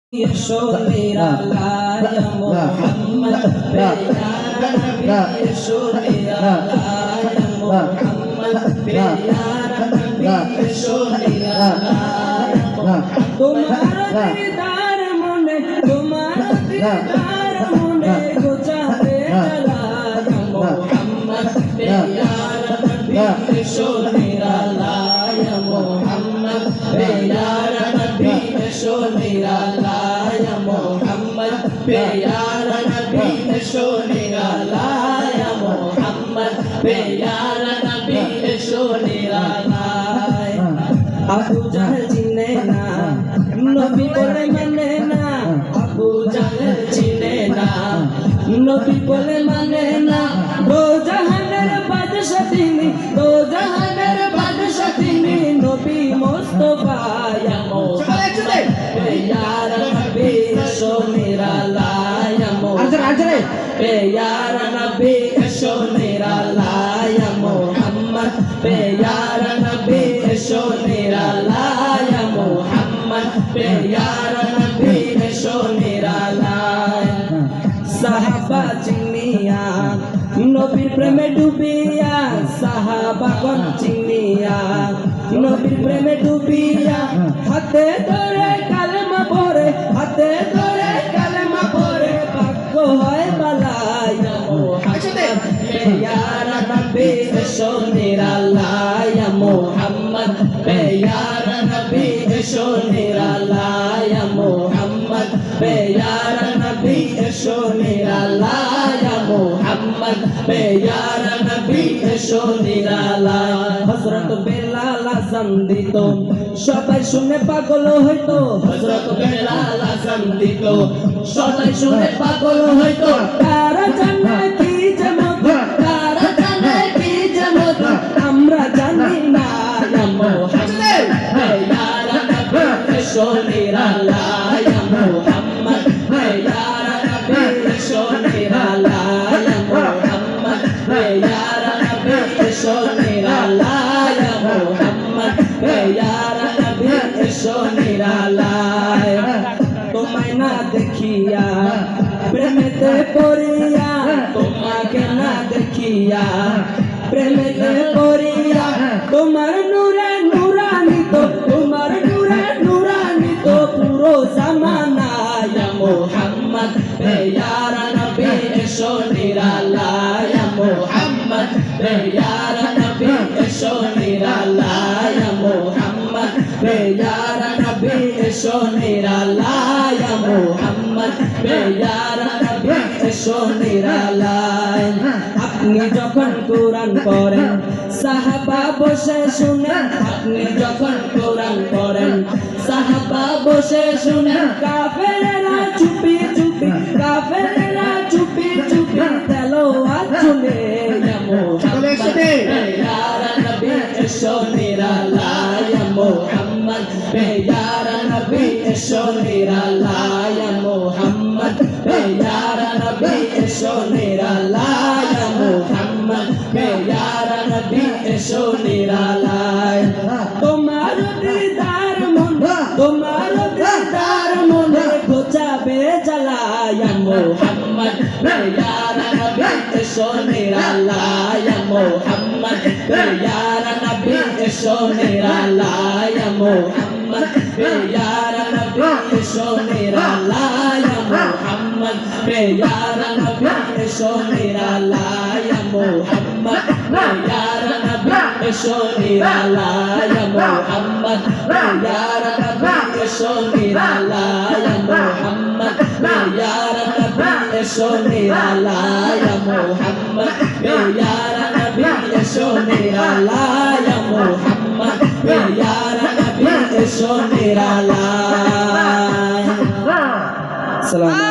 ya Muhammad ya Nabi ya Muhammad ya Nabi ya तुम्हारा दीदार मुने तुम्हारा दीदार मुने गुजारे चला या मोहम्मद प्यार नबी शोनेरा लाया मोहम्मद प्यार नबी शोनेरा लाया मोहम्मद प्यार नबी शोनेरा लाया मोहम्मद प्यार नबी शोनेरा लाया अबू जहल चिने ना नबी बोले माने ना अबू जहल चिने ना नबी बोले माने ना दो जहानेर बादशाह तिनी दो जहानेर बादशाह तिनी नबी मुस्तफा या मोहम्मद प्यार नबी शोनेरा लाया मोहम्मद प्यार नबी शोनेरा लाया मोहम्मद प्यार नबी शोनेरा लाया मोहम्मद प्यार नबी शोनेरा लाया साहाबा चिनिया नबीर प्रेमे डुबिया साहाबागण चिनिया नबीर प्रेमे डुबिया हाथे धरे কালেমা পড়ে হাতে ধরে কালেমা পড়ে ভাগ্য হয় বালায়া মোহাম্মদ প্যার নবী শোনেরা লায়া মোহাম্মদ প্যার নবী শোনেরা লায়া মোহাম্মদ প্যার নবী শোনেরা লায়া মোহাম্মদ প্যার নবী শোনেরা লায়া হযরত বেলাল আযান দিত সবাই শুনে পাগল হইতো হযরত বেলাল আযান দিত সবাই শুনে পাগল হইতো তারা জানে কি যে মধু তারা জানে কি যে মধু আমরা জানি না ইয়া মুহাম্মদ প্যার নবী শোনেরা লায়া মুহাম্মদ প্যার নবী শোনেরা লায়া মুহাম্মদ প্যার নবী শোনেরা লায়া মুহাম্মদ প্যার নবী শোনেরা লায়া তোমায় না দেখিয়া প্রেমেতে পড়িয়া তোমাকে না দেখিয়া প্রেমেতে পড়িয়া তোমার নূরে নূরান্বিত তোমার নূরে নূরান্বিত পুরো জামানা ইয়া মুহাম্মদ প্যার নবী শোনেরা লায়া মুহাম্মদ প্যার নবী শোনেরা লায়া মুহাম্মদ প্যার নবী শোনেরা লায়া মুহাম্মদ প্যার নবী শোনেরা লায়া আপনি যখন কোরআন পড়েন সাহাবা বসে শুনেন আপনি যখন কোরআন পড়েন সাহাবা বসে শুনেন কাফেরেরা চুপি চুপি কাফেরেরা চুপি চুপি তেলাওয়াত শুনে ইয়া মুহাম্মদ প্যার নবী শোনেরা লায়া মুহাম্মদ প্যার নবী শোনেরা লায়া মুহাম্মদ প্যার নবী শোনেরা লায়া মুহাম্মদ প্যার নবী শোনেরা লায়া তোমার দিদার মনে গোচাবে জ্বালায়া মুহাম্মদ প্যার নবী শোনেরা লায়া মুহাম্মদ প্যার নবী শোনেরা লায়া মুহাম্মদ প্যার নবী শোনেরা লায়া মুহাম্মদ প্যার নবী শোনেরা লায়া মুহাম্মদ প্যার নবী শোনেরা লায়া মুহাম্মদ প্যার নবী শোনেরা লায়া মুহাম্মদ প্যার নবী শোনেরা লায়া মুহাম্মদ প্যার নবী শোনেরা লায়া মুহাম্মদ প্যার নবী শোনেরা লায়া